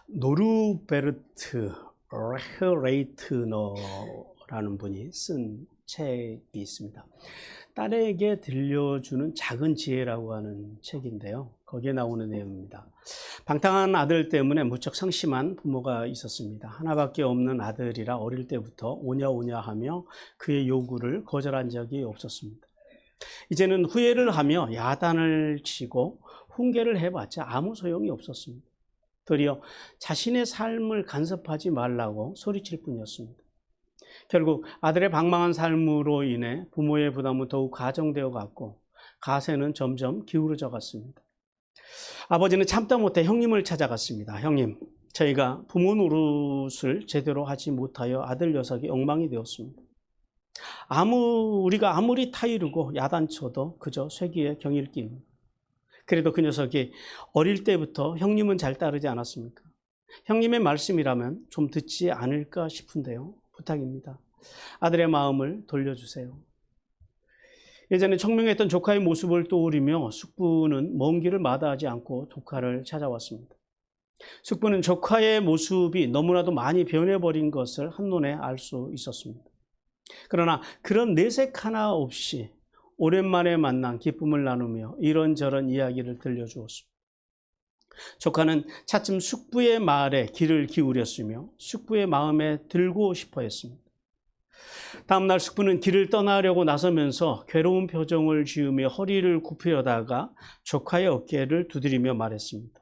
노르베르트 레흐레이트너라는 분이 쓴 책이 있습니다. 딸에게 들려주는 작은 지혜라고 하는 책인데요. 거기에 나오는 내용입니다. 방탕한 아들 때문에 무척 상심한 부모가 있었습니다. 하나밖에 없는 아들이라 어릴 때부터 오냐 오냐 하며 그의 요구를 거절한 적이 없었습니다. 이제는 후회를 하며 야단을 치고 훈계를 해봤자 아무 소용이 없었습니다. 도리어 자신의 삶을 간섭하지 말라고 소리칠 뿐이었습니다. 결국 아들의 방망한 삶으로 인해 부모의 부담은 더욱 가중되어 갔고 가세는 점점 기울어져 갔습니다. 아버지는 참다 못해 형님을 찾아갔습니다. 형님, 저희가 부모 노릇을 제대로 하지 못하여 아들 녀석이 엉망이 되었습니다. 우리가 아무리 타이르고 야단쳐도 그저 쇠기의 경일기입니다. 그래도 그 녀석이 어릴 때부터 형님은 잘 따르지 않았습니까? 형님의 말씀이라면 좀 듣지 않을까 싶은데요. 부탁입니다. 아들의 마음을 돌려주세요. 예전에 청명했던 조카의 모습을 떠올리며 숙부는 먼 길을 마다하지 않고 조카를 찾아왔습니다. 숙부는 조카의 모습이 너무나도 많이 변해버린 것을 한눈에 알 수 있었습니다. 그러나 그런 내색 하나 없이 오랜만에 만난 기쁨을 나누며 이런저런 이야기를 들려주었습니다. 조카는 차츰 숙부의 말에 귀를 기울였으며 숙부의 마음에 들고 싶어 했습니다. 다음날 숙부는 길을 떠나려고 나서면서 괴로운 표정을 지으며 허리를 굽히려다가 조카의 어깨를 두드리며 말했습니다.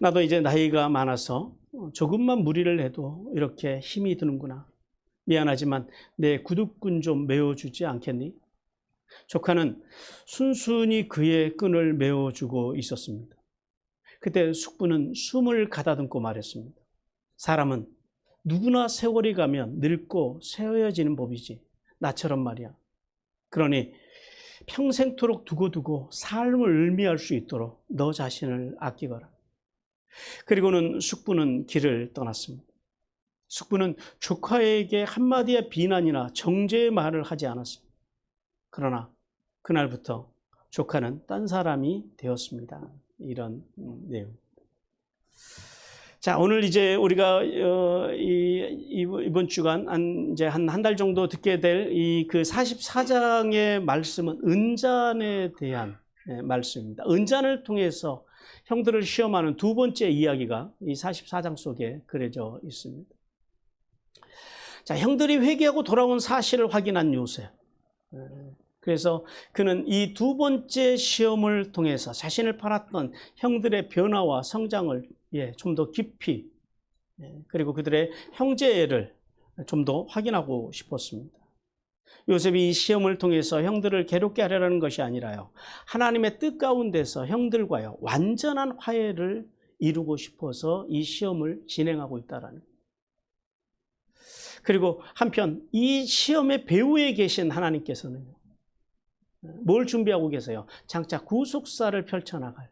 나도 이제 나이가 많아서 조금만 무리를 해도 이렇게 힘이 드는구나. 미안하지만 내 구둣근 좀 메어주지 않겠니? 조카는 순순히 그의 끈을 메어주고 있었습니다. 그때 숙부는 숨을 가다듬고 말했습니다. 사람은 누구나 세월이 가면 늙고 쇠어지는 법이지. 나처럼 말이야. 그러니 평생토록 두고두고 삶을 의미할 수 있도록 너 자신을 아끼거라. 그리고는 숙부는 길을 떠났습니다. 숙부는 조카에게 한마디의 비난이나 정죄의 말을 하지 않았습니다. 그러나 그날부터 조카는 딴 사람이 되었습니다. 이런 내용. 자, 오늘 이제 우리가 이번 주간 이제 한 달 정도 듣게 될 이 그 44장의 말씀은 은잔에 대한 말씀입니다. 은잔을 통해서 형들을 시험하는 두 번째 이야기가 이 44장 속에 그려져 있습니다. 자, 형들이 회개하고 돌아온 사실을 확인한 요셉. 그래서 그는 이 두 번째 시험을 통해서 자신을 팔았던 형들의 변화와 성장을 좀 더 깊이 그리고 그들의 형제애를 좀 더 확인하고 싶었습니다. 요셉이 이 시험을 통해서 형들을 괴롭게 하려는 것이 아니라요. 하나님의 뜻 가운데서 형들과요. 완전한 화해를 이루고 싶어서 이 시험을 진행하고 있다라는 거예요. 그리고 한편 이 시험의 배후에 계신 하나님께서는 뭘 준비하고 계세요? 장차 구속사를 펼쳐나갈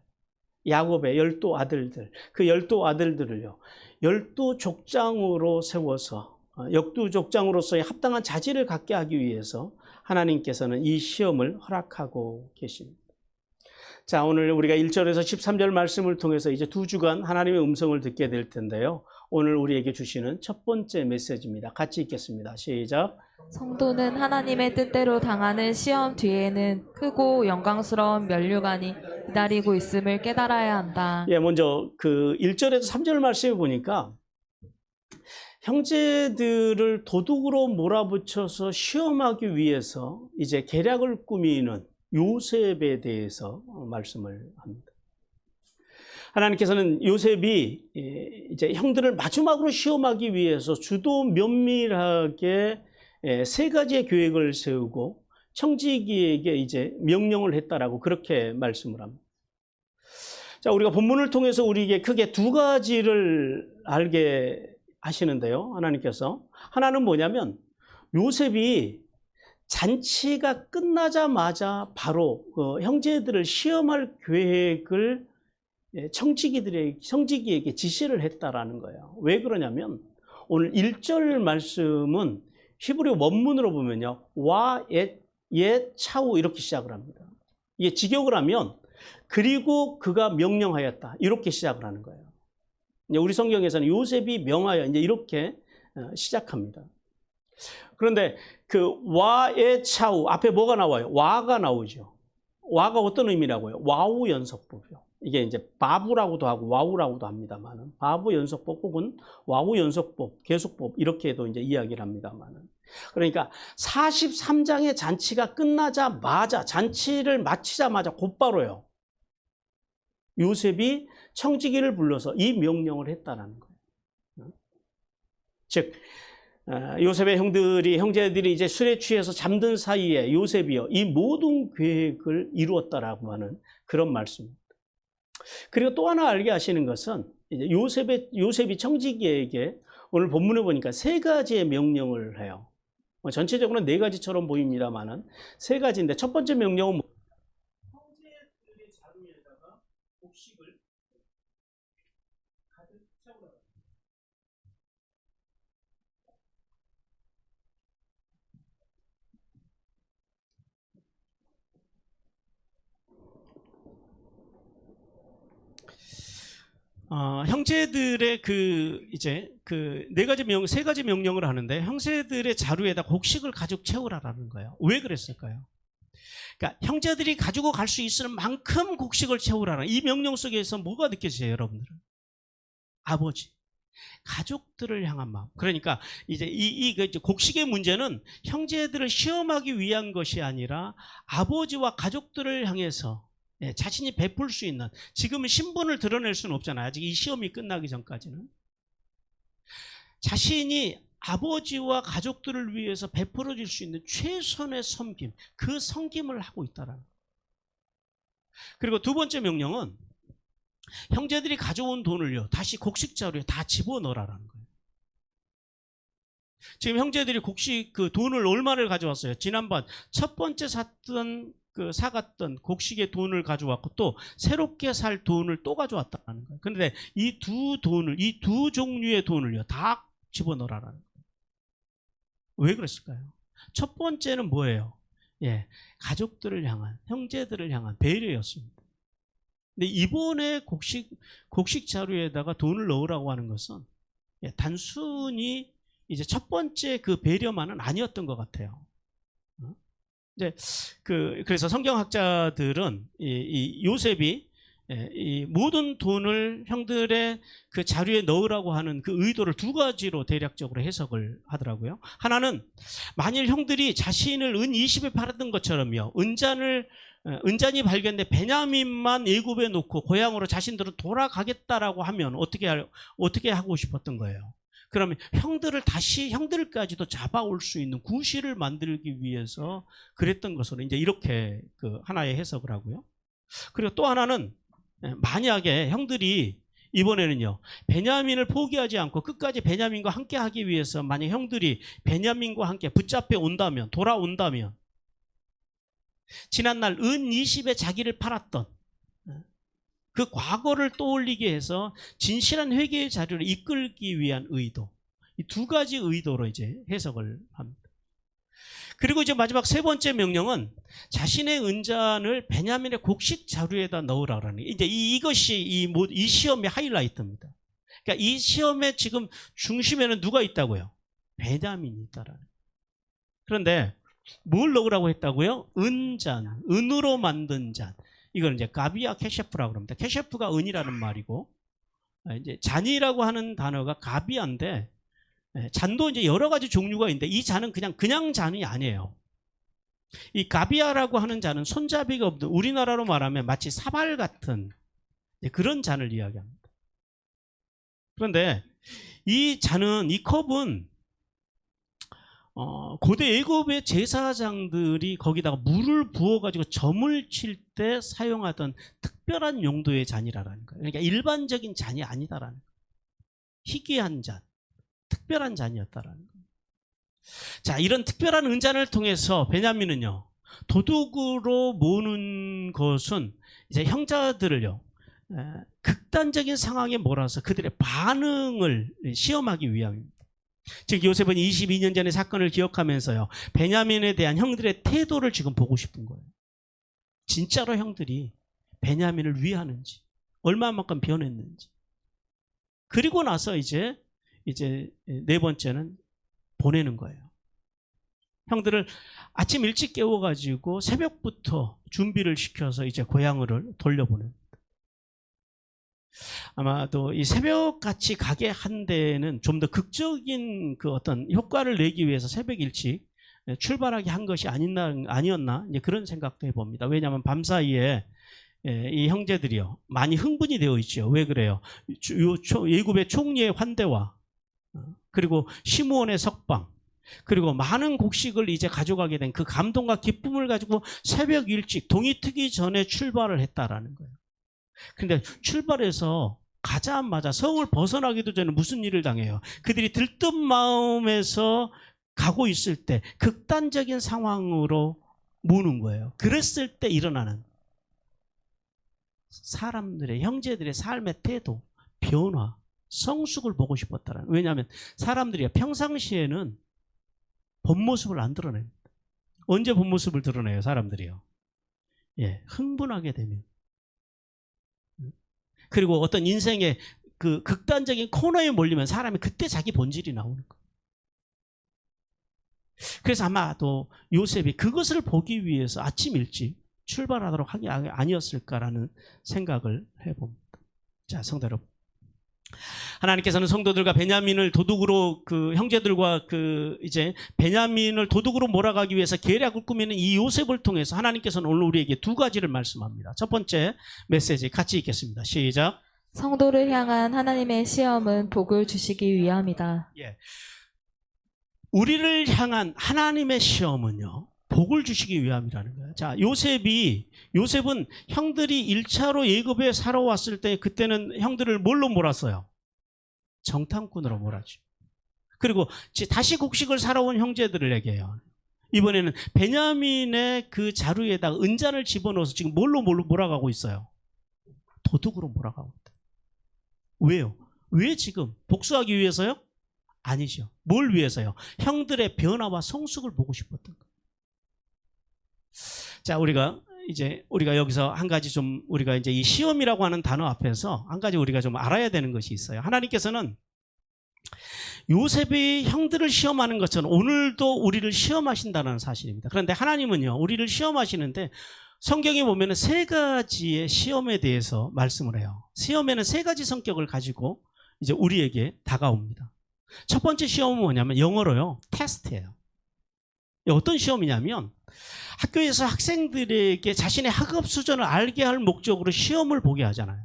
야곱의 12 아들들, 그 12 아들들을요, 12 족장으로 세워서 12 족장으로서의 합당한 자질을 갖게 하기 위해서 하나님께서는 이 시험을 허락하고 계십니다. 자, 오늘 우리가 1절에서 13절 말씀을 통해서 이제 2주간 하나님의 음성을 듣게 될 텐데요. 오늘 우리에게 주시는 첫 번째 메시지입니다. 같이 읽겠습니다. 시작. 성도는 하나님의 뜻대로 당하는 시험 뒤에는 크고 영광스러운 면류관이 기다리고 있음을 깨달아야 한다. 먼저 그 1절에서 3절 말씀을 보니까 형제들을 도둑으로 몰아붙여서 시험하기 위해서 이제 계략을 꾸미는 요셉에 대해서 말씀을 합니다. 하나님께서는 요셉이 이제 형들을 마지막으로 시험하기 위해서 주도 면밀하게 세 가지의 계획을 세우고 청지기에게 이제 명령을 했다라고 그렇게 말씀을 합니다. 자, 우리가 본문을 통해서 우리에게 크게 두 가지를 알게 하시는데요. 하나님께서 하나는 뭐냐면 요셉이 잔치가 끝나자마자 바로 형제들을 시험할 계획을 청지기에게 지시를 했다라는 거예요. 왜 그러냐면 오늘 1절 말씀은 히브리 원문으로 보면요. 와, 예, 차우 이렇게 시작을 합니다. 이게 직역을 하면 그리고 그가 명령하였다 이렇게 시작을 하는 거예요. 이제 우리 성경에서는 요셉이 명하여 이제 이렇게 시작합니다. 그런데 그 와의 차후 앞에 뭐가 나와요? 와가 나오죠. 와가 어떤 의미라고요? 와우 연속법이요. 이게 이제 바브라고도 하고 와우라고도 합니다만은 바브 연속법 혹은 와우 연속법, 계속법 이렇게도 이제 이야기를 합니다만은 그러니까 43장의 잔치가 끝나자마자 잔치를 마치자마자 곧바로요. 요셉이 청지기를 불러서 이 명령을 했다라는 거예요. 즉 요셉의 형제들이 이제 술에 취해서 잠든 사이에 요셉이요 이 모든 계획을 이루었다라고 하는 그런 말씀입니다. 그리고 또 하나 알게 하시는 것은 이제 요셉이 청지기에게 오늘 본문에 보니까 3가지의 명령을 해요. 전체적으로는 4가지처럼 보입니다만은 3가지인데 첫 번째 명령은 형제들의 자루에다가 곡식을 가득 채우라. 형제들의 세 가지 명령을 하는데 형제들의 자루에다 곡식을 가득 채우라라는 거예요. 왜 그랬을까요? 그러니까 형제들이 가지고 갈 수 있을 만큼 곡식을 채우라는 이 명령 속에서 뭐가 느껴지세요, 여러분들은? 아버지, 가족들을 향한 마음. 그러니까 이제 이제 곡식의 문제는 형제들을 시험하기 위한 것이 아니라 아버지와 가족들을 향해서 자신이 베풀 수 있는, 지금은 신분을 드러낼 수는 없잖아요. 아직 이 시험이 끝나기 전까지는. 자신이 아버지와 가족들을 위해서 베풀어 줄 수 있는 최선의 섬김, 그 섬김을 하고 있다라는 거예요. 그리고 두 번째 명령은 형제들이 가져온 돈을요, 다시 곡식 자루에 다 집어넣으라는 거예요. 지금 형제들이 곡식 그 돈을 얼마를 가져왔어요? 지난번 첫 번째 사갔던 곡식의 돈을 가져왔고 또 새롭게 살 돈을 또 가져왔다는 거예요. 그런데 이 두 종류의 돈을요 다 집어넣으라는 거예요. 왜 그랬을까요? 첫 번째는 뭐예요? 가족들을 향한, 형제들을 향한 배려였습니다. 근데 이번에 곡식 자루에다가 돈을 넣으라고 하는 것은 단순히 이제 첫 번째 그 배려만은 아니었던 것 같아요. 이제 그래서 성경학자들은 이 요셉이 이 모든 돈을 형들의 그 자루에 넣으라고 하는 그 의도를 2가지로 대략적으로 해석을 하더라고요. 하나는 만일 형들이 자신을 은 20에 팔았던 것처럼요, 은잔이 발견돼 베냐민만 애굽에 놓고 고향으로 자신들은 돌아가겠다라고 하면 어떻게 하고 싶었던 거예요? 그러면 형들까지도 잡아올 수 있는 구실을 만들기 위해서 그랬던 것으로 이제 이렇게 하나의 해석을 하고요. 그리고 또 하나는 만약에 형들이 이번에는요 베냐민을 포기하지 않고 끝까지 베냐민과 함께 하기 위해서 만약 형들이 베냐민과 함께 붙잡혀 온다면, 돌아온다면 지난날 은 20에 자기를 팔았던 그 과거를 떠올리게 해서 진실한 회개의 자료를 이끌기 위한 의도, 이 2가지 의도로 이제 해석을 합니다. 그리고 이제 마지막 3번째 명령은 자신의 은잔을 베냐민의 곡식 자루에다 넣으라는 거예요. 이제 이것이 이 시험의 하이라이트입니다. 그러니까 이 시험의 지금 중심에는 누가 있다고요? 베냐민이 있다라는 거예요. 그런데 뭘 넣으라고 했다고요? 은잔, 은으로 만든 잔. 이건 이제 가비아 케셰프라고 합니다. 케셰프가 은이라는 말이고, 이제 잔이라고 하는 단어가 가비아인데, 잔도 이제 여러 가지 종류가 있는데 이 잔은 그냥 잔이 아니에요. 이 가비아라고 하는 잔은 손잡이가 없는, 우리나라로 말하면 마치 사발 같은 그런 잔을 이야기합니다. 그런데 이 잔은, 이 컵은 고대 애굽의 제사장들이 거기다가 물을 부어가지고 점을 칠 때 사용하던 특별한 용도의 잔이라는 거예요. 그러니까 일반적인 잔이 아니다라는 거예요. 희귀한 잔, 특별한 잔이었다라는 거예요. 자, 이런 특별한 은잔을 통해서 베냐민은요, 도둑으로 모는 것은 이제 형제들을요, 극단적인 상황에 몰아서 그들의 반응을 시험하기 위함입니다. 즉 요셉은 22년 전의 사건을 기억하면서요, 베냐민에 대한 형들의 태도를 지금 보고 싶은 거예요. 진짜로 형들이 베냐민을 위하는지, 얼마만큼 변했는지, 그리고 나서 이제 네 번째는 보내는 거예요. 형들을 아침 일찍 깨워가지고 새벽부터 준비를 시켜서 이제 고향으로 돌려보냅니다. 아마도 이 새벽같이 가게 한 데는 좀 더 극적인 그 어떤 효과를 내기 위해서 새벽 일찍 출발하게 한 것이 아니었나 이제 그런 생각도 해봅니다. 왜냐하면 밤사이에 이 형제들이요 많이 흥분이 되어 있죠. 왜 그래요? 예굽의 총리의 환대와 그리고 시므온의 석방 그리고 많은 곡식을 이제 가져가게 된 그 감동과 기쁨을 가지고 새벽 일찍 동이 트기 전에 출발을 했다라는 거예요. 그런데 출발해서 가자마자 성을 벗어나기도 전에 무슨 일을 당해요? 그들이 들뜬 마음에서 가고 있을 때 극단적인 상황으로 모는 거예요. 그랬을 때 일어나는 사람들의 형제들의 삶의 태도, 변화, 성숙을 보고 싶었다라는. 왜냐하면 사람들이 평상시에는 본 모습을 안 드러냅니다. 언제 본 모습을 드러내요, 사람들이요? 흥분하게 되면. 그리고 어떤 인생의 그 극단적인 코너에 몰리면 사람이 그때 자기 본질이 나오는 거예요. 그래서 아마도 요셉이 그것을 보기 위해서 아침 일찍 출발하도록 한 게 아니었을까라는 생각을 해봅니다. 자, 성도 여러분. 하나님께서는 성도들과 베냐민을 도둑으로 그 형제들과 그 이제 베냐민을 도둑으로 몰아가기 위해서 계략을 꾸미는 이 요셉을 통해서 하나님께서는 오늘 우리에게 두 가지를 말씀합니다. 첫 번째 메시지 같이 읽겠습니다. 시작. 성도를 향한 하나님의 시험은 복을 주시기 위함이다. 우리를 향한 하나님의 시험은요 복을 주시기 위함이라는 거예요. 자, 요셉은 형들이 1차로 예굽에 살아왔을 때 그때는 형들을 뭘로 몰았어요? 정탐꾼으로 몰았죠. 그리고 다시 곡식을 살아온 형제들을 얘기해요. 이번에는 베냐민의 그 자루에다가 은잔을 집어넣어서 지금 뭘로 몰아가고 있어요? 도둑으로 몰아가고 있다. 왜요? 왜 지금? 복수하기 위해서요? 아니죠. 뭘 위해서요? 형들의 변화와 성숙을 보고 싶었던 거예요. 자, 우리가 여기서 한 가지 좀 우리가 이제 이 시험이라고 하는 단어 앞에서 한 가지 우리가 좀 알아야 되는 것이 있어요. 하나님께서는 요셉이 형들을 시험하는 것처럼 오늘도 우리를 시험하신다는 사실입니다. 그런데 하나님은요, 우리를 시험하시는데 성경에 보면은 세 가지의 시험에 대해서 말씀을 해요. 시험에는 세 가지 성격을 가지고 이제 우리에게 다가옵니다. 첫 번째 시험은 뭐냐면 영어로요, 테스트예요. 어떤 시험이냐면 학교에서 학생들에게 자신의 학업 수준을 알게 할 목적으로 시험을 보게 하잖아요.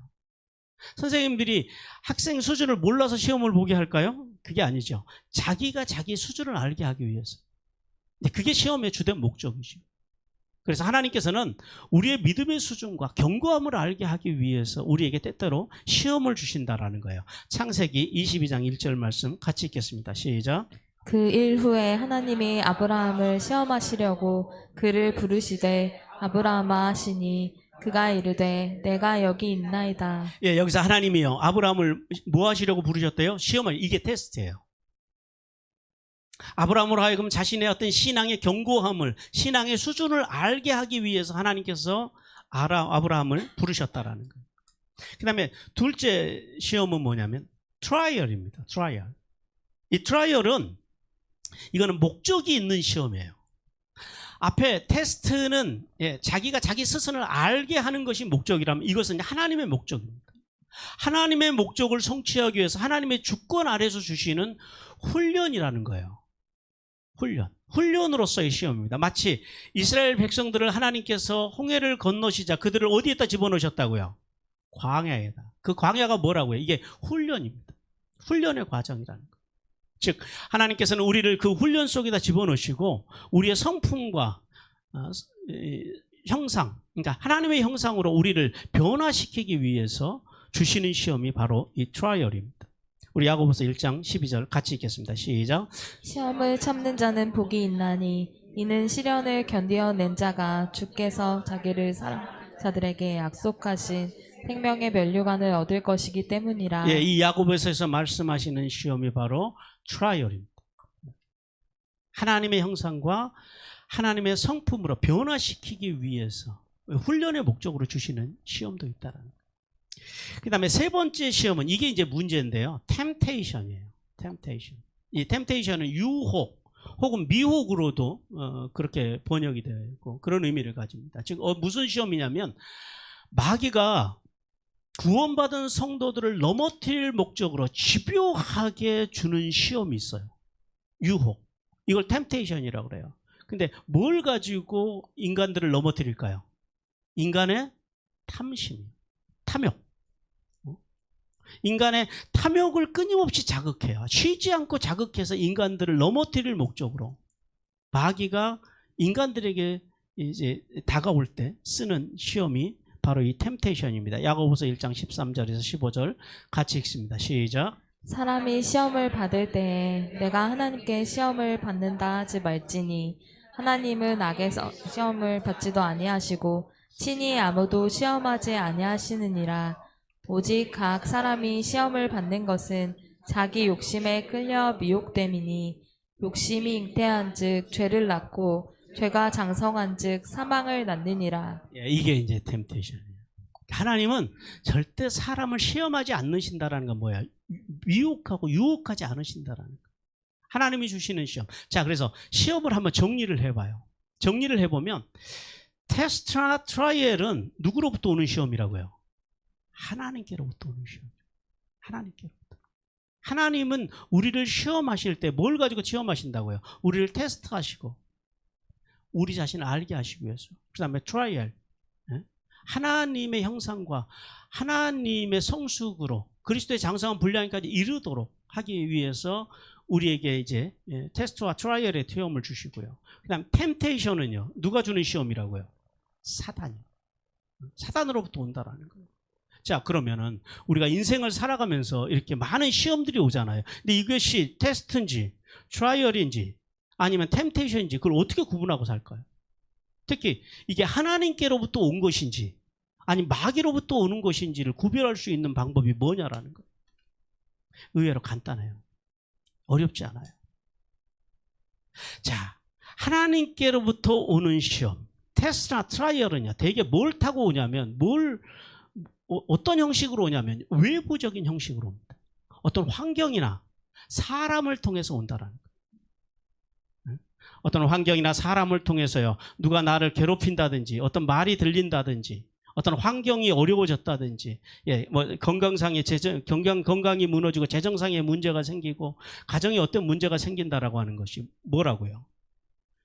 선생님들이 학생 수준을 몰라서 시험을 보게 할까요? 그게 아니죠. 자기가 자기 수준을 알게 하기 위해서. 근데 그게 시험의 주된 목적이죠. 그래서 하나님께서는 우리의 믿음의 수준과 견고함을 알게 하기 위해서 우리에게 때때로 시험을 주신다라는 거예요. 창세기 22장 1절 말씀 같이 읽겠습니다. 시작. 그 일 후에 하나님이 아브라함을 시험하시려고 그를 부르시되 아브라함아 하시니 그가 이르되 내가 여기 있나이다. 여기서 하나님이요 아브라함을 뭐 하시려고 부르셨대요? 시험을. 이게 테스트예요. 아브라함으로 하여금 자신의 어떤 신앙의 견고함을, 신앙의 수준을 알게 하기 위해서 하나님께서 아브라함을 부르셨다라는 거예요. 그 다음에 둘째 시험은 뭐냐면 트라이얼입니다. 트라이얼. 이 트라이얼은 이거는 목적이 있는 시험이에요. 앞에 테스트는 자기가 자기 스스로를 알게 하는 것이 목적이라면 이것은 하나님의 목적입니다. 하나님의 목적을 성취하기 위해서 하나님의 주권 아래서 주시는 훈련이라는 거예요. 훈련으로서의 시험입니다. 마치 이스라엘 백성들을 하나님께서 홍해를 건너시자 그들을 어디에다 집어넣으셨다고요? 광야에다. 그 광야가 뭐라고요? 이게 훈련입니다. 훈련의 과정이라는 거예요. 즉 하나님께서는 우리를 그 훈련 속에다 집어넣으시고 우리의 성품과 형상, 그러니까 하나님의 형상으로 우리를 변화시키기 위해서 주시는 시험이 바로 이 트라이얼입니다. 우리 야고보서 1장 12절 같이 읽겠습니다. 시작. 시험을 참는 자는 복이 있나니 이는 시련을 견디어낸 자가 주께서 자기를 사랑하는 자들에게 약속하신 생명의 면류관을 얻을 것이기 때문이라. 이 야고보서에서 말씀하시는 시험이 바로 트라이얼입니다. 하나님의 형상과 하나님의 성품으로 변화시키기 위해서 훈련의 목적으로 주시는 시험도 있다라는 거예요. 그 다음에 세 번째 시험은 이게 이제 문제인데요. temptation이에요. temptation. 이 temptation은 유혹 혹은 미혹으로도 그렇게 번역이 되어 있고 그런 의미를 가집니다. 즉 무슨 시험이냐면 마귀가 구원받은 성도들을 넘어뜨릴 목적으로 집요하게 주는 시험이 있어요. 유혹. 이걸 temptation이라고 그래요. 근데 뭘 가지고 인간들을 넘어뜨릴까요? 인간의 탐심, 탐욕. 인간의 탐욕을 끊임없이 자극해요. 쉬지 않고 자극해서 인간들을 넘어뜨릴 목적으로 마귀가 인간들에게 이제 다가올 때 쓰는 시험이 바로 이 템테이션입니다. 야고보서 1장 13절에서 15절 같이 읽습니다. 시작. 사람이 시험을 받을 때에 내가 하나님께 시험을 받는다 하지 말지니 하나님은 악에서 시험을 받지도 아니하시고 친히 아무도 시험하지 아니하시느니라. 오직 각 사람이 시험을 받는 것은 자기 욕심에 끌려 미혹됨이니 욕심이 잉태한즉 죄를 낳고 죄가 장성한즉 사망을 낳느니라. 이게 이제 템테이션이에요. 하나님은 절대 사람을 시험하지 않으신다라는 건 뭐야? 미혹하고 유혹하지 않으신다라는 거. 하나님이 주시는 시험. 자, 그래서 시험을 한번 정리를 해봐요. 정리를 해보면 테스트나 트라이얼은 누구로부터 오는 시험이라고요? 하나님께로부터 오는 시험. 하나님께로부터. 하나님은 우리를 시험하실 때 뭘 가지고 시험하신다고요? 우리를 테스트하시고 우리 자신을 알게 하시기 위해서. 그 다음에 트라이얼. 하나님의 형상과 하나님의 성숙으로 그리스도의 장성한 분량까지 이르도록 하기 위해서 우리에게 이제 테스트와 트라이얼의 시험을 주시고요. 그 다음 템테이션은요. 누가 주는 시험이라고요? 사단이요. 사단으로부터 온다라는 거예요. 자, 그러면은 우리가 인생을 살아가면서 이렇게 많은 시험들이 오잖아요. 근데 이것이 테스트인지 트라이얼인지 아니면 템테이션인지 그걸 어떻게 구분하고 살까요? 특히 이게 하나님께로부터 온 것인지 아니면 마귀로부터 오는 것인지를 구별할 수 있는 방법이 뭐냐라는 거예요. 의외로 간단해요. 어렵지 않아요. 자, 하나님께로부터 오는 시험, 테스트나 트라이얼은요. 대개 뭘 타고 오냐면 어떤 형식으로 오냐면 외부적인 형식으로 옵니다. 어떤 환경이나 사람을 통해서 온다라는 거예요. 어떤 환경이나 사람을 통해서요. 누가 나를 괴롭힌다든지 어떤 말이 들린다든지 어떤 환경이 어려워졌다든지 뭐 건강상의 건강이 무너지고 재정상의 문제가 생기고 가정에 어떤 문제가 생긴다라고 하는 것이 뭐라고요?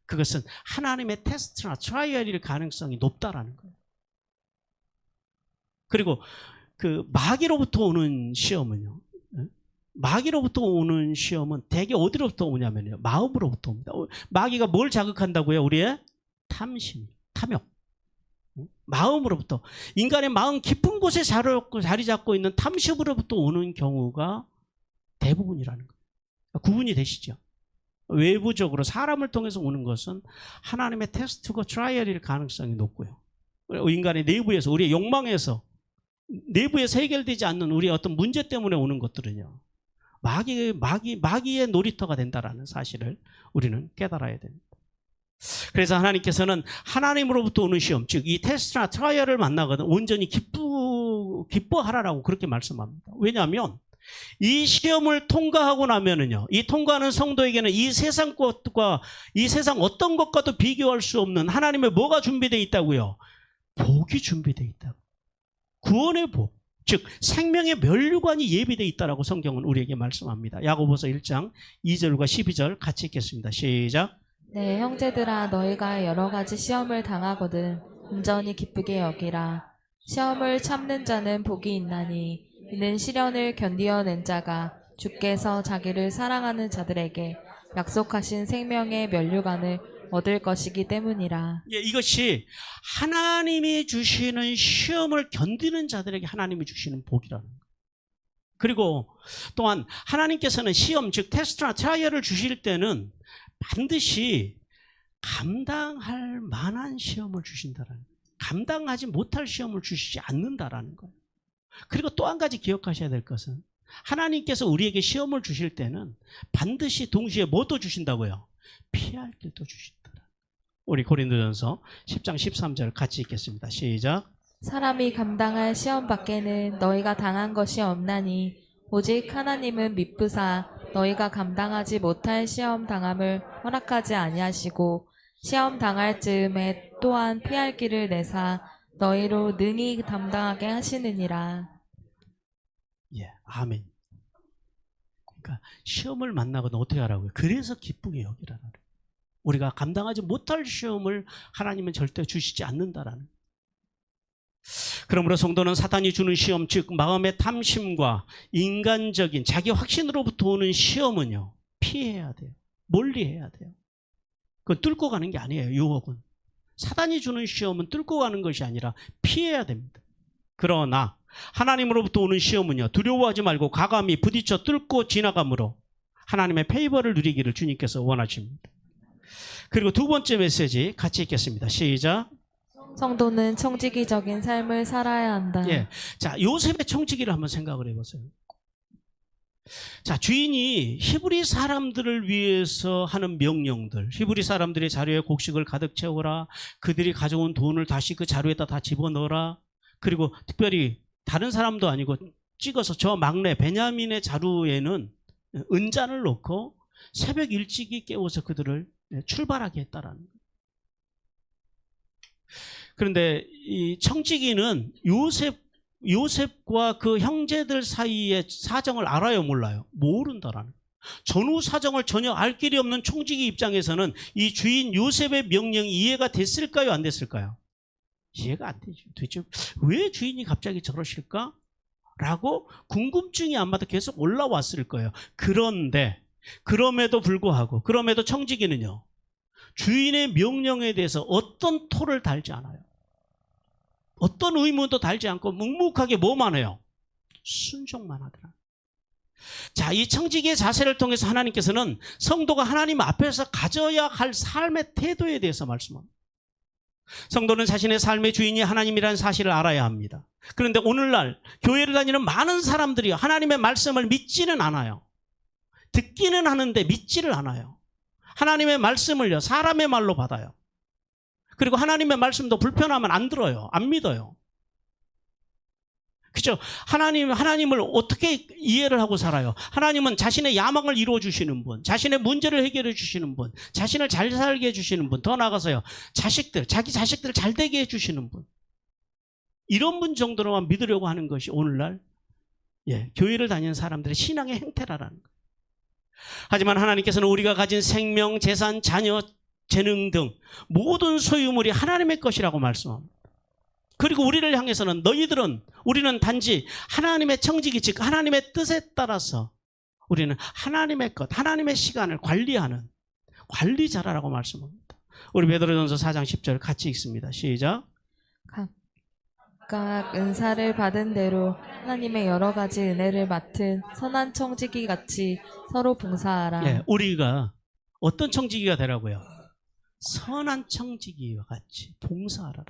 그것은 하나님의 테스트나 트라이얼일 가능성이 높다라는 거예요. 그리고 그 마귀로부터 오는 시험은요. 마귀로부터 오는 시험은 대개 어디로부터 오냐면요. 마음으로부터 옵니다. 마귀가 뭘 자극한다고요? 우리의 탐심, 탐욕. 마음으로부터. 인간의 마음 깊은 곳에 자리 잡고 있는 탐심으로부터 오는 경우가 대부분이라는 거예요. 구분이 되시죠? 외부적으로 사람을 통해서 오는 것은 하나님의 테스트고 트라이얼일 가능성이 높고요. 인간의 내부에서 우리의 욕망에서 내부에서 해결되지 않는 우리의 어떤 문제 때문에 오는 것들은요. 마귀의 놀이터가 된다라는 사실을 우리는 깨달아야 됩니다. 그래서 하나님께서는 하나님으로부터 오는 시험, 즉 이 테스트나 트라이얼을 만나거든 온전히 기뻐하라라고 그렇게 말씀합니다. 왜냐하면 이 시험을 통과하고 나면은요, 이 통과하는 성도에게는 이 세상 것과 이 세상 어떤 것과도 비교할 수 없는 하나님의 뭐가 준비되어 있다고요? 복이 준비되어 있다고. 구원의 복, 즉 생명의 면류관이 예비되어 있다라고 성경은 우리에게 말씀합니다. 야고보서 1장 2절과 12절 같이 읽겠습니다. 시작. 네, 형제들아 너희가 여러 가지 시험을 당하거든 온전히 기쁘게 여기라. 시험을 참는 자는 복이 있나니 이는 시련을 견디어낸 자가 주께서 자기를 사랑하는 자들에게 약속하신 생명의 면류관을 얻을 것이기 때문이라. 이것이 하나님이 주시는 시험을 견디는 자들에게 하나님이 주시는 복이라는 거예요. 그리고 또한 하나님께서는 시험, 즉 테스트나 트라이얼을 주실 때는 반드시 감당할 만한 시험을 주신다라는 거예요. 감당하지 못할 시험을 주시지 않는다라는 거예요. 그리고 또 한 가지 기억하셔야 될 것은 하나님께서 우리에게 시험을 주실 때는 반드시 동시에 뭐도 주신다고요? 피할 길도 주신다. 우리 고린도전서 10장 13절 같이 읽겠습니다. 시작. 사람이 감당할 시험 밖에는 너희가 당한 것이 없나니 오직 하나님은 미쁘사 너희가 감당하지 못할 시험 당함을 허락하지 아니하시고 시험 당할 즈음에 또한 피할 길을 내사 너희로 능히 감당하게 하시느니라. 예, 아멘. 그러니까 시험을 만나거든 어떻게 하라고요? 그래서 기쁘게 여기라는 거예요. 우리가 감당하지 못할 시험을 하나님은 절대 주시지 않는다라는. 그러므로 성도는 사탄이 주는 시험, 즉 마음의 탐심과 인간적인 자기 확신으로부터 오는 시험은요, 피해야 돼요. 멀리해야 돼요. 그건 뚫고 가는 게 아니에요. 유혹은. 사탄이 주는 시험은 뚫고 가는 것이 아니라 피해야 됩니다. 그러나 하나님으로부터 오는 시험은요, 두려워하지 말고 과감히 부딪혀 뚫고 지나감으로 하나님의 페이버를 누리기를 주님께서 원하십니다. 그리고 두 번째 메시지 같이 읽겠습니다. 시작. 성도는 청지기적인 삶을 살아야 한다. 예. 자, 요셉의 청지기를 한번 생각을 해보세요. 자, 주인이 히브리 사람들을 위해서 하는 명령들, 히브리 사람들의 자료에 곡식을 가득 채워라, 그들이 가져온 돈을 다시 그 자루에다 다 집어넣어라, 그리고 특별히 다른 사람도 아니고 찍어서 저 막내 베냐민의 자루에는 은잔을 넣고 새벽 일찍이 깨워서 그들을 출발하게 했다라는 거예요. 그런데 이 청지기는 요셉과 그 형제들 사이의 사정을 알아요, 몰라요? 모른다라는 거예요. 전후 사정을 전혀 알 길이 없는 청지기 입장에서는 이 주인 요셉의 명령이 이해가 됐을까요, 안 됐을까요? 이해가 안 되죠. 도대체 왜 주인이 갑자기 저러실까? 라고 궁금증이 아마도 계속 올라왔을 거예요. 그런데 그럼에도 불구하고 그럼에도 청지기는요, 주인의 명령에 대해서 어떤 토를 달지 않아요. 어떤 의문도 달지 않고 묵묵하게 뭐만 해요? 순종만 하더라. 자, 이 청지기의 자세를 통해서 하나님께서는 성도가 하나님 앞에서 가져야 할 삶의 태도에 대해서 말씀합니다. 성도는 자신의 삶의 주인이 하나님이라는 사실을 알아야 합니다. 그런데 오늘날 교회를 다니는 많은 사람들이 하나님의 말씀을 믿지는 않아요. 듣기는 하는데 믿지를 않아요. 하나님의 말씀을요, 사람의 말로 받아요. 그리고 하나님의 말씀도 불편하면 안 들어요. 안 믿어요. 그죠? 하나님을 어떻게 이해를 하고 살아요? 하나님은 자신의 야망을 이루어 주시는 분, 자신의 문제를 해결해 주시는 분, 자신을 잘 살게 해 주시는 분, 더 나아가서요, 자기 자식들 잘 되게 해 주시는 분. 이런 분 정도로만 믿으려고 하는 것이 오늘날 교회를 다니는 사람들의 신앙의 행태라는 거예요. 하지만 하나님께서는 우리가 가진 생명, 재산, 자녀, 재능 등 모든 소유물이 하나님의 것이라고 말씀합니다. 그리고 우리를 향해서는 우리는 단지 하나님의 청지기, 즉 하나님의 뜻에 따라서 우리는 하나님의 것, 하나님의 시간을 관리하는 관리자라고 말씀합니다. 우리 베드로전서 4장 10절 같이 읽습니다. 시작. 각각 은사를 받은 대로 하나님의 여러 가지 은혜를 맡은 선한 청지기 같이 서로 봉사하라. 예, 우리가 어떤 청지기가 되라고요? 선한 청지기와 같이 봉사하라.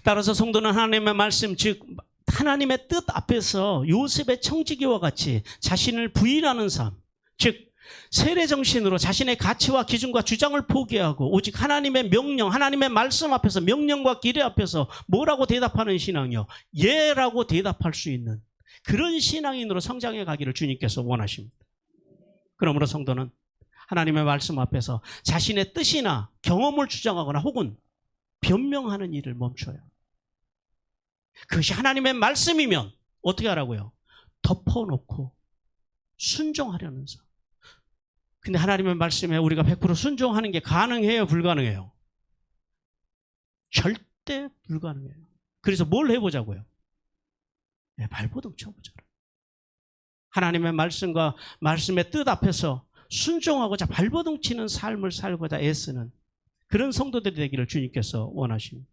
따라서 성도는 하나님의 말씀, 즉 하나님의 뜻 앞에서 요셉의 청지기와 같이 자신을 부인하는 삶, 즉 세례정신으로 자신의 가치와 기준과 주장을 포기하고 오직 하나님의 명령, 하나님의 말씀 앞에서, 명령과 기례 앞에서 뭐라고 대답하는 신앙이요? 예라고 대답할 수 있는 그런 신앙인으로 성장해 가기를 주님께서 원하십니다. 그러므로 성도는 하나님의 말씀 앞에서 자신의 뜻이나 경험을 주장하거나 혹은 변명하는 일을 멈춰요. 그것이 하나님의 말씀이면 어떻게 하라고요? 덮어놓고 순종하려는 삶. 근데 하나님의 말씀에 우리가 100% 순종하는 게 가능해요, 불가능해요? 절대 불가능해요. 그래서 뭘 해보자고요? 발버둥 쳐보자. 하나님의 말씀과 말씀의 뜻 앞에서 순종하고자 발버둥 치는 삶을 살고자 애쓰는 그런 성도들이 되기를 주님께서 원하십니다.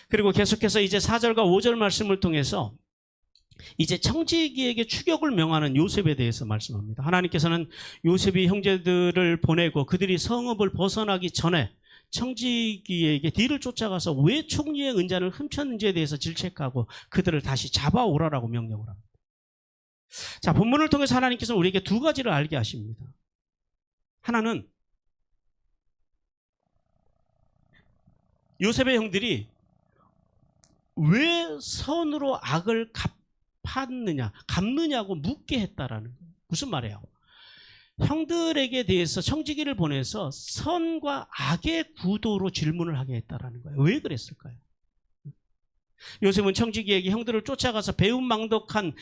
그리고 계속해서 이제 4절과 5절 말씀을 통해서 이제 청지기에게 추격을 명하는 요셉에 대해서 말씀합니다. 하나님께서는 요셉이 형제들을 보내고 그들이 성읍을 벗어나기 전에 청지기에게 뒤를 쫓아가서 왜 총리의 은잔을 훔쳤는지에 대해서 질책하고 그들을 다시 잡아오라라고 명령을 합니다. 자, 본문을 통해서 하나님께서는 우리에게 두 가지를 알게 하십니다. 하나는 요셉의 형들이 왜 선으로 악을 갚느냐고 묻게 했다라는 거예요. 무슨 말이에요? 형들에게 대해서 청지기를 보내서 선과 악의 구도로 질문을 하게 했다라는 거예요. 왜 그랬을까요? 요셉은 청지기에게 형들을 쫓아가서 배은망덕한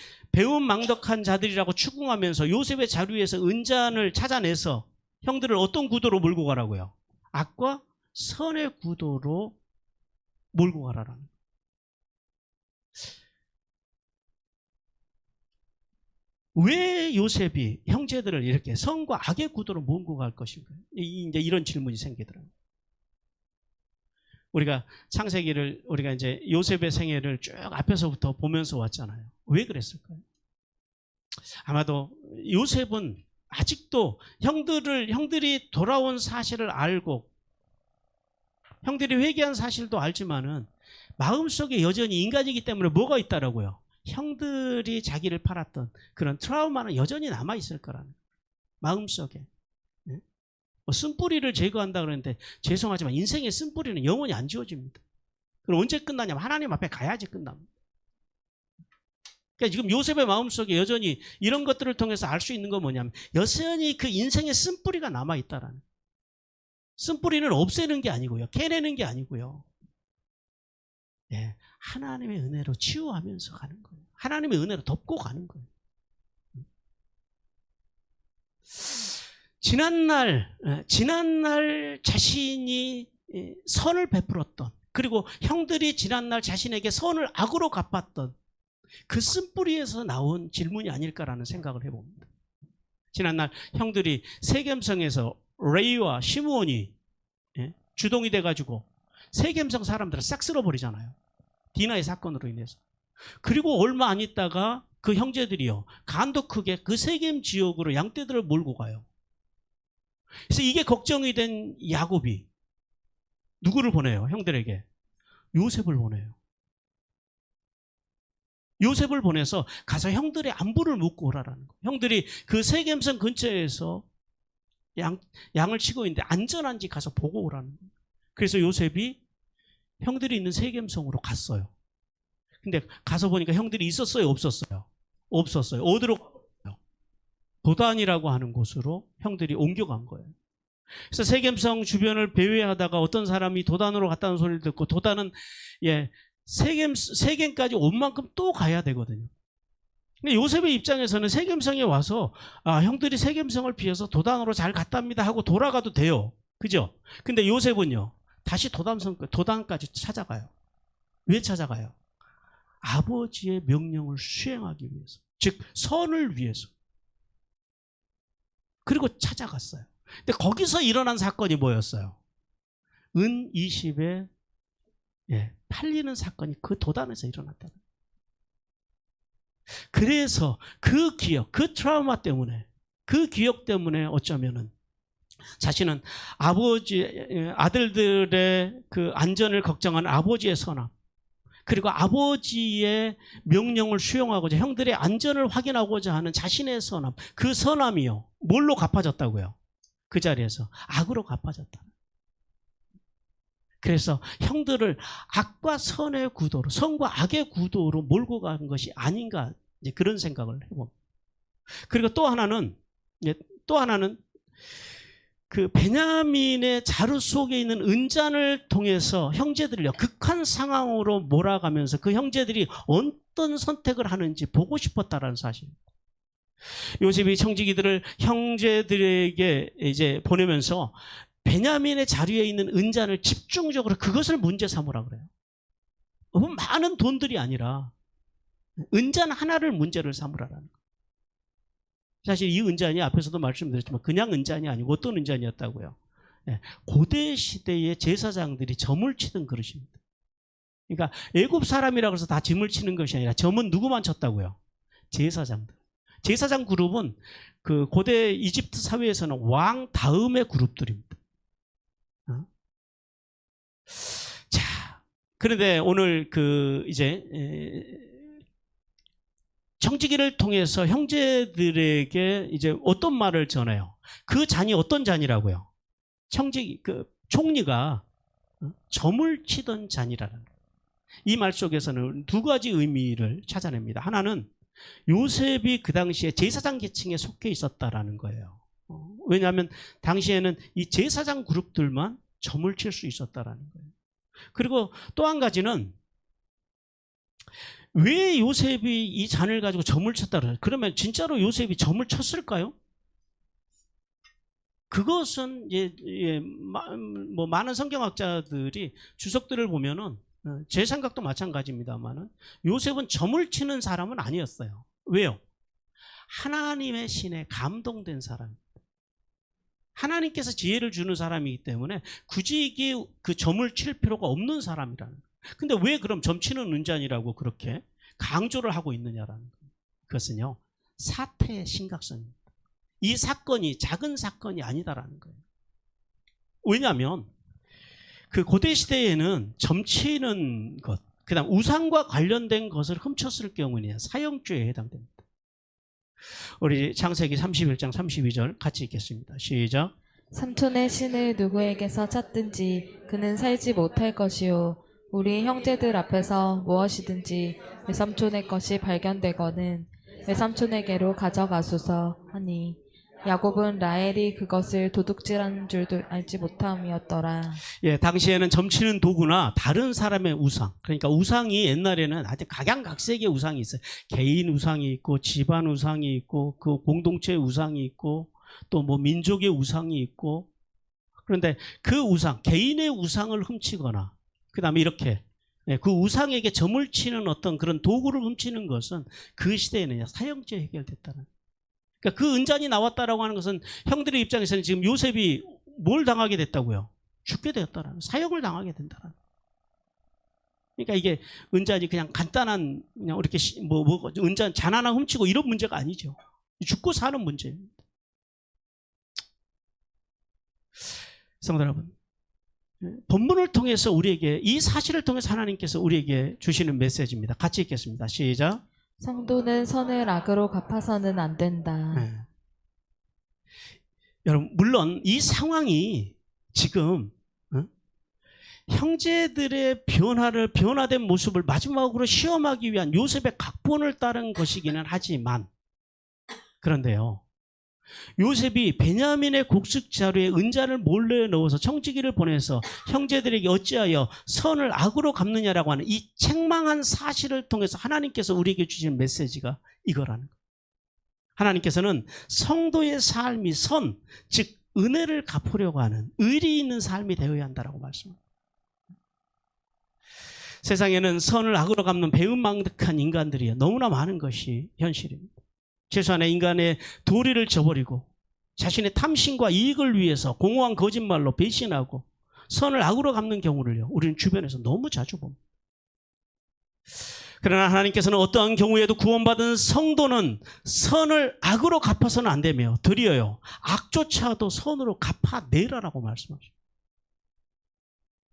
자들이라고 추궁하면서 요셉의 자루에서 은잔을 찾아내서 형들을 어떤 구도로 몰고 가라고요? 악과 선의 구도로 몰고 가라라는 거예요. 왜 요셉이 형제들을 이렇게 선과 악의 구도로 몰고 갈 것인가요? 이제 이런 질문이 생기더라고요. 우리가 창세기를 우리가 이제 요셉의 생애를 쭉 앞에서부터 보면서 왔잖아요. 왜 그랬을까요? 아마도 요셉은 아직도 형들이 돌아온 사실을 알고 형들이 회개한 사실도 알지만은 마음속에 여전히 인간이기 때문에 뭐가 있다라고요? 형들이 자기를 팔았던 그런 트라우마는 여전히 남아있을 거라는 마음속에. 네? 뭐 쓴뿌리를 제거한다 그러는데 죄송하지만 인생의 쓴뿌리는 영원히 안 지워집니다. 그럼 언제 끝나냐면 하나님 앞에 가야지 끝납니다. 그러니까 지금 요셉의 마음속에 여전히 이런 것들을 통해서 알 수 있는 건 뭐냐면 여전히 그 인생의 쓴뿌리가 남아있다라는. 쓴뿌리는 없애는 게 아니고요. 캐내는 게 아니고요. 네, 하나님의 은혜로 치유하면서 가는 거예요. 하나님의 은혜로 덮고 가는 거예요. 지난날 자신이 선을 베풀었던, 그리고 형들이 지난날 자신에게 선을 악으로 갚았던 그 쓴뿌리에서 나온 질문이 아닐까라는 생각을 해봅니다. 지난날 형들이 세겜성에서 레이와 시므온이 주동이 돼가지고 세겜성 사람들을 싹 쓸어버리잖아요. 디나의 사건으로 인해서. 그리고 얼마 안 있다가 그 형제들이요, 간도 크게 그 세겜 지역으로 양떼들을 몰고 가요. 그래서 이게 걱정이 된 야곱이 누구를 보내요? 형들에게 요셉을 보내요. 요셉을 보내서 가서 형들의 안부를 묻고 오라라는 거예요. 형들이 그 세겜성 근처에서 양을 치고 있는데 안전한지 가서 보고 오라는 거예요. 그래서 요셉이 형들이 있는 세겜성으로 갔어요. 근데 가서 보니까 형들이 있었어요? 없었어요? 없었어요. 어디로 갔어요? 도단이라고 하는 곳으로 형들이 옮겨간 거예요. 그래서 세겜성 주변을 배회하다가 어떤 사람이 도단으로 갔다는 소리를 듣고, 도단은 세겜까지 온 만큼 또 가야 되거든요. 근데 요셉의 입장에서는 세겜성에 와서 형들이 세겜성을 피해서 도단으로 잘 갔답니다 하고 돌아가도 돼요. 그죠? 근데 요셉은요, 다시 도단까지 찾아가요. 왜 찾아가요? 아버지의 명령을 수행하기 위해서, 즉 선을 위해서. 그리고 찾아갔어요. 근데 거기서 일어난 사건이 뭐였어요? 은 20에 팔리는 사건이 그 도단에서 일어났다. 그래서 그 기억, 그 트라우마 때문에, 그 기억 때문에 어쩌면은 자신은 아들들의 그 안전을 걱정하는 아버지의 선함, 그리고 아버지의 명령을 수용하고자 형들의 안전을 확인하고자 하는 자신의 선함, 그 선함이요, 뭘로 갚아졌다고요? 그 자리에서 악으로 갚아졌다. 그래서 형들을 악과 선의 구도로, 선과 악의 구도로 몰고 간 것이 아닌가, 이제 그런 생각을 해봅니다. 그리고 또 하나는 그 베냐민의 자루 속에 있는 은잔을 통해서 형제들을요, 극한 상황으로 몰아가면서 그 형제들이 어떤 선택을 하는지 보고 싶었다라는 사실입니다. 요셉이 청지기들을 형제들에게 이제 보내면서 베냐민의 자루에 있는 은잔을 집중적으로 그것을 문제 삼으라 그래요. 많은 돈들이 아니라 은잔 하나를 문제를 삼으라라는 거예요. 사실 이 은잔이 앞에서도 말씀드렸지만 그냥 은잔이 아니고 어떤 은잔이었다고요? 고대 시대의 제사장들이 점을 치던 그릇입니다. 그러니까 애굽 사람이라고 해서 다 점을 치는 것이 아니라 점은 누구만 쳤다고요? 제사장들. 제사장 그룹은 그 고대 이집트 사회에서는 왕 다음의 그룹들입니다. 자, 그런데 오늘 청지기를 통해서 형제들에게 이제 어떤 말을 전해요? 그 잔이 어떤 잔이라고요? 총리가 점을 치던 잔이라는 거예요. 이 말 속에서는 두 가지 의미를 찾아냅니다. 하나는 요셉이 그 당시에 제사장 계층에 속해 있었다라는 거예요. 왜냐하면 당시에는 이 제사장 그룹들만 점을 칠 수 있었다라는 거예요. 그리고 또 한 가지는 왜 요셉이 이 잔을 가지고 점을 쳤다 그래요? 그러면 진짜로 요셉이 점을 쳤을까요? 그것은 뭐 많은 성경학자들이 주석들을 보면은 제 생각도 마찬가지입니다만은 요셉은 점을 치는 사람은 아니었어요. 왜요? 하나님의 신에 감동된 사람. 하나님께서 지혜를 주는 사람이기 때문에 굳이 이게 그 점을 칠 필요가 없는 사람이라는 거예요. 근데 왜 그럼 점 치는 은잔이라고 그렇게 강조를 하고 있느냐라는 거예요. 그것은요, 사태의 심각성입니다. 이 사건이 작은 사건이 아니다라는 거예요. 왜냐하면 그 고대 시대에는 점치는 것, 그다음 우상과 관련된 것을 훔쳤을 경우는 사형죄에 해당됩니다. 우리 창세기 31장 32절 같이 읽겠습니다. 시작. 삼촌의 신을 누구에게서 찾든지 그는 살지 못할 것이요 우리 형제들 앞에서 무엇이든지 외삼촌의 것이 발견되거든 외삼촌에게로 가져가소서 하니 야곱은 라헬이 그것을 도둑질한 줄도 알지 못함이었더라. 예, 당시에는 점치는 도구나 다른 사람의 우상, 그러니까 우상이 옛날에는 아주 각양각색의 우상이 있어요. 개인 우상이 있고 집안 우상이 있고 그 공동체의 우상이 있고 또 뭐 민족의 우상이 있고, 그런데 그 우상, 개인의 우상을 훔치거나 그 다음에 이렇게 그 우상에게 점을 치는 어떤 그런 도구를 훔치는 것은 그 시대에는 사형죄 해결됐다는. 그러니까 그 은잔이 나왔다라고 하는 것은 형들의 입장에서는 지금 요셉이 뭘 당하게 됐다고요? 죽게 되었다라는, 사형을 당하게 된다라는. 그러니까 이게 은잔이 그냥 간단한 그냥 이렇게 은잔 잔 하나 훔치고 이런 문제가 아니죠. 죽고 사는 문제입니다. 성도 여러분, 본문을 통해서 우리에게 이 사실을 통해서 하나님께서 우리에게 주시는 메시지입니다. 같이 읽겠습니다. 시작. 성도는 선을 악으로 갚아서는 안 된다. 네. 여러분, 물론 이 상황이 지금 형제들의 변화된 모습을 마지막으로 시험하기 위한 요셉의 각본을 따른 것이기는 하지만, 그런데요, 요셉이 베냐민의 곡식 자루에 은잔을 몰래 넣어서 청지기를 보내서 형제들에게 어찌하여 선을 악으로 갚느냐라고 하는 이 책망한 사실을 통해서 하나님께서 우리에게 주시는 메시지가 이거라는 거예요. 하나님께서는 성도의 삶이 선, 즉 은혜를 갚으려고 하는 의리 있는 삶이 되어야 한다라고 말씀합니다. 세상에는 선을 악으로 갚는 배은망덕한 인간들이 너무나 많은 것이 현실입니다. 최소한의 인간의 도리를 저버리고 자신의 탐심과 이익을 위해서 공허한 거짓말로 배신하고 선을 악으로 갚는 경우를요, 우리는 주변에서 너무 자주 봅니다. 그러나 하나님께서는 어떠한 경우에도 구원받은 성도는 선을 악으로 갚아서는 안 되며 도리어요, 악조차도 선으로 갚아내라라고 말씀하십니다.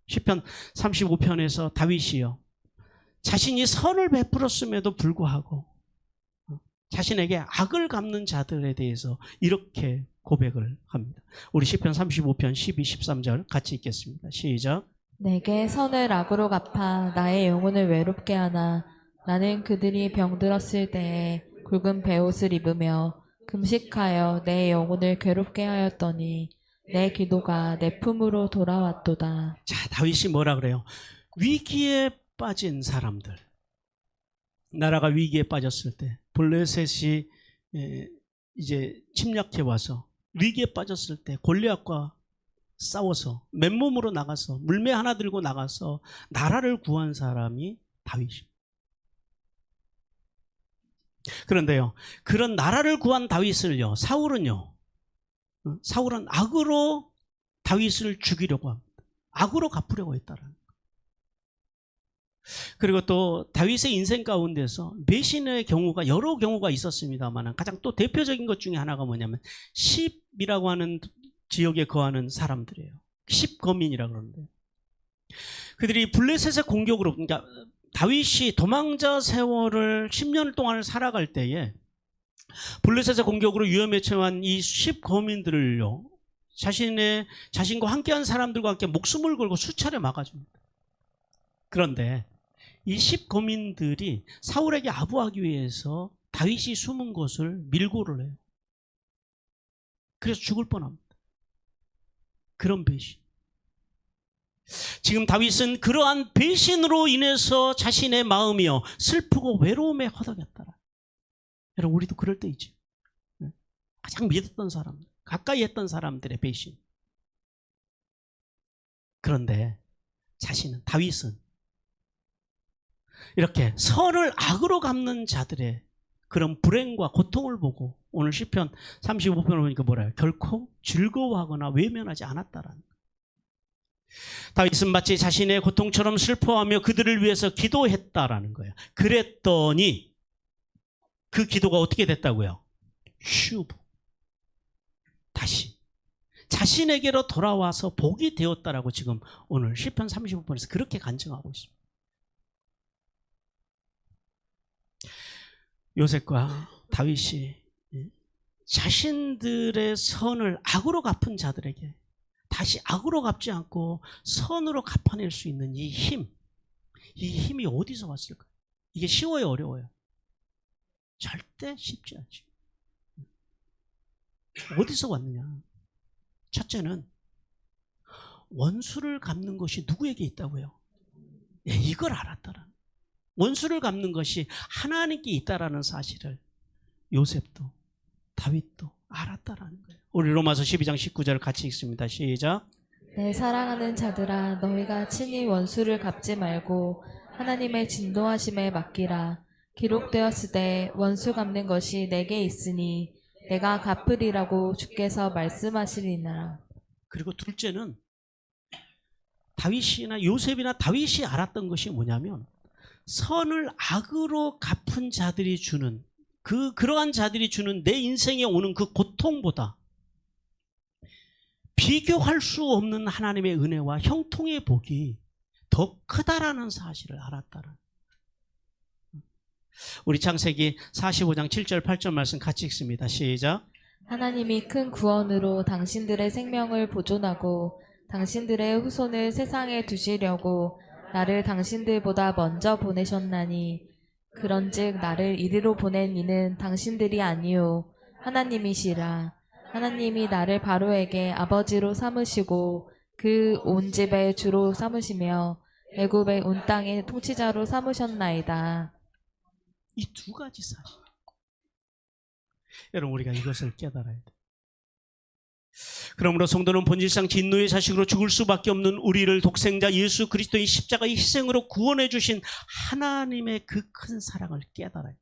시편 35편에서 다윗이요, 자신이 선을 베풀었음에도 불구하고 자신에게 악을 갚는 자들에 대해서 이렇게 고백을 합니다. 우리 시편 35편 12, 13절 같이 읽겠습니다. 시작. 내게 선을 악으로 갚아 나의 영혼을 외롭게 하나 나는 그들이 병들었을 때에 굵은 베옷을 입으며 금식하여 내 영혼을 괴롭게 하였더니 내 기도가 내 품으로 돌아왔도다. 자, 다윗이 뭐라 그래요? 위기에 빠진 사람들, 나라가 위기에 빠졌을 때 블레셋이 이제 침략해 와서 위기에 빠졌을 때 골리앗과 싸워서 맨몸으로 나가서 물매 하나 들고 나가서 나라를 구한 사람이 다윗입니다. 그런데요, 그런 나라를 구한 다윗을요, 사울은 악으로 다윗을 죽이려고 합니다. 악으로 갚으려고 했다라는. 그리고 또 다윗의 인생 가운데서 배신의 경우가 여러 경우가 있었습니다만 가장 또 대표적인 것 중에 하나가 뭐냐면 십이라고 하는 지역에 거하는 사람들이에요. 십거민이라고 그러는데, 그들이 블레셋의 공격으로, 그러니까 다윗이 도망자 세월을 10년 동안을 살아갈 때에 블레셋의 공격으로 위험에 처한 이 십거민들을요, 자신과 함께한 사람들과 함께 목숨을 걸고 수차례 막아줍니다. 그런데 이 10거민들이 사울에게 아부하기 위해서 다윗이 숨은 곳을 밀고를 해요. 그래서 죽을 뻔합니다. 그런 배신. 지금 다윗은 그러한 배신으로 인해서 자신의 마음이요 슬프고 외로움에 허덕였더라. 여러분, 우리도 그럴 때 있죠. 가장 믿었던 사람, 가까이 했던 사람들의 배신. 그런데 다윗은 이렇게 선을 악으로 갚는 자들의 그런 불행과 고통을 보고 오늘 시편 35편을 보니까 뭐래요? 결코 즐거워하거나 외면하지 않았다라는 거예요. 다윗은 마치 자신의 고통처럼 슬퍼하며 그들을 위해서 기도했다라는 거예요. 그랬더니 그 기도가 어떻게 됐다고요? 슈브. 다시 자신에게로 돌아와서 복이 되었다라고 지금 오늘 시편 35편에서 그렇게 간증하고 있습니다. 요셉과 다윗이 자신들의 선을 악으로 갚은 자들에게 다시 악으로 갚지 않고 선으로 갚아낼 수 있는 이 힘이 어디서 왔을까요? 이게 쉬워요, 어려워요? 절대 쉽지 않죠. 어디서 왔느냐? 첫째는 원수를 갚는 것이 누구에게 있다고요? 이걸 알았다라는. 원수를 갚는 것이 하나님께 있다라는 사실을 요셉도 다윗도 알았다라는 거예요. 우리 로마서 12장 19절 같이 읽습니다. 시작. 내 사랑하는 자들아, 너희가 친히 원수를 갚지 말고 하나님의 진노하심에 맡기라. 기록되었을 때 원수 갚는 것이 내게 있으니 내가 갚으리라고 주께서 말씀하시리니라. 그리고 둘째는 다윗이나 요셉이나 다윗이 알았던 것이 뭐냐면 선을 악으로 갚은 자들이 주는 그러한 자들이 주는 내 인생에 오는 그 고통보다 비교할 수 없는 하나님의 은혜와 형통의 복이 더 크다라는 사실을 알았다는. 우리 창세기 45장 7절 8절 말씀 같이 읽습니다. 시작. 하나님이 큰 구원으로 당신들의 생명을 보존하고 당신들의 후손을 세상에 두시려고 나를 당신들보다 먼저 보내셨나니 그런즉 나를 이리로 보낸 이는 당신들이 아니요 하나님이시라. 하나님이 나를 바로에게 아버지로 삼으시고 그 온 집의 주로 삼으시며 애굽의 온 땅의 통치자로 삼으셨나이다. 이 두 가지 사실. 여러분, 우리가 이것을 깨달아야 돼요. 그러므로 성도는 본질상 진노의 자식으로 죽을 수밖에 없는 우리를 독생자 예수 그리스도의 십자가의 희생으로 구원해 주신 하나님의 그 큰 사랑을 깨달아요.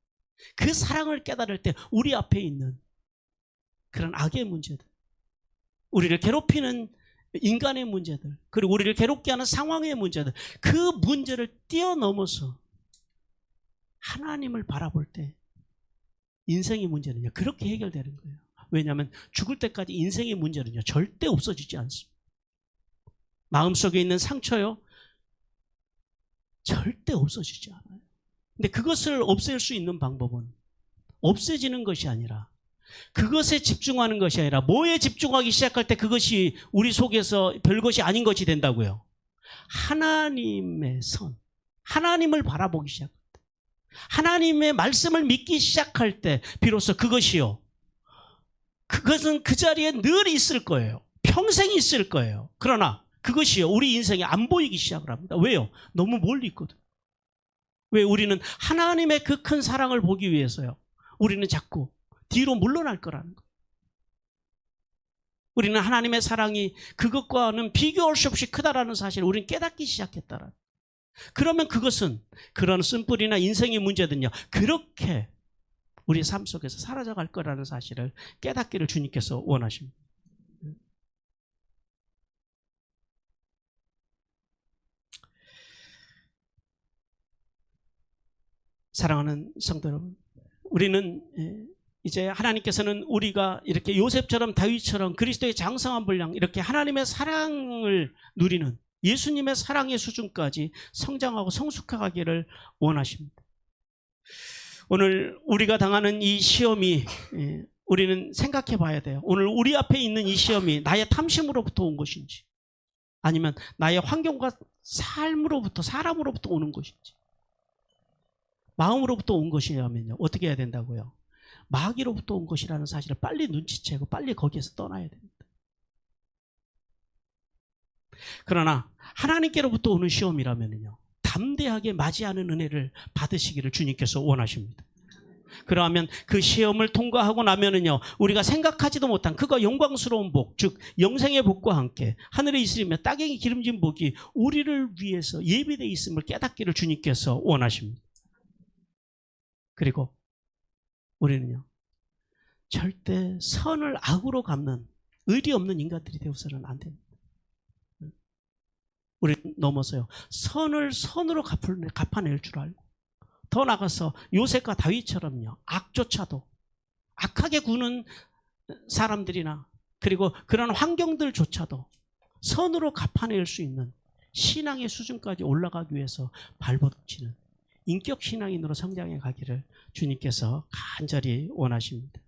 그 사랑을 깨달을 때 우리 앞에 있는 그런 악의 문제들, 우리를 괴롭히는 인간의 문제들, 그리고 우리를 괴롭게 하는 상황의 문제들, 그 문제를 뛰어넘어서 하나님을 바라볼 때 인생의 문제는요 그렇게 해결되는 거예요. 왜냐하면 죽을 때까지 인생의 문제는요 절대 없어지지 않습니다. 마음속에 있는 상처요 절대 없어지지 않아요. 근데 그것을 없앨 수 있는 방법은 없애지는 것이 아니라 그것에 집중하는 것이 아니라 뭐에 집중하기 시작할 때 그것이 우리 속에서 별것이 아닌 것이 된다고요. 하나님의 선, 하나님을 바라보기 시작할 때, 하나님의 말씀을 믿기 시작할 때 비로소 그것은 그 자리에 늘 있을 거예요. 평생 있을 거예요. 그러나 그것이요 우리 인생에 안 보이기 시작을 합니다. 왜요? 너무 멀리 있거든. 왜? 우리는 하나님의 그 큰 사랑을 보기 위해서요 우리는 자꾸 뒤로 물러날 거라는 거예요. 우리는 하나님의 사랑이 그것과는 비교할 수 없이 크다라는 사실을 우리는 깨닫기 시작했다라는 거예요. 그러면 그것은 그런 쓴뿌리나 인생의 문제든요 그렇게 우리 삶 속에서 사라져갈 거라는 사실을 깨닫기를 주님께서 원하십니다. 사랑하는 성도 여러분, 우리는 이제 하나님께서는 우리가 이렇게 요셉처럼 다윗처럼 그리스도의 장성한 분량 이렇게 하나님의 사랑을 누리는 예수님의 사랑의 수준까지 성장하고 성숙하기를 원하십니다. 오늘 우리가 당하는 이 시험이 우리는 생각해 봐야 돼요. 오늘 우리 앞에 있는 이 시험이 나의 탐심으로부터 온 것인지 아니면 나의 환경과 삶으로부터 사람으로부터 오는 것인지 마음으로부터 온 것이라면요. 어떻게 해야 된다고요? 마귀로부터 온 것이라는 사실을 빨리 눈치채고 빨리 거기에서 떠나야 됩니다. 그러나 하나님께로부터 오는 시험이라면요. 담대하게 맞이하는 은혜를 받으시기를 주님께서 원하십니다. 그러하면 그 시험을 통과하고 나면은요, 우리가 생각하지도 못한 그가 영광스러운 복, 즉 영생의 복과 함께 하늘에 있으며 땅에 기름진 복이 우리를 위해서 예비되어 있음을 깨닫기를 주님께서 원하십니다. 그리고 우리는요, 절대 선을 악으로 갚는 의리 없는 인간들이 되어서는 안 됩니다. 우리는 넘어서요, 선을 선으로 갚아낼 줄 알고, 더 나아가서 요셉과 다윗처럼요, 악조차도 악하게 구는 사람들이나 그리고 그런 환경들조차도 선으로 갚아낼 수 있는 신앙의 수준까지 올라가기 위해서 발버둥치는 인격 신앙인으로 성장해 가기를 주님께서 간절히 원하십니다.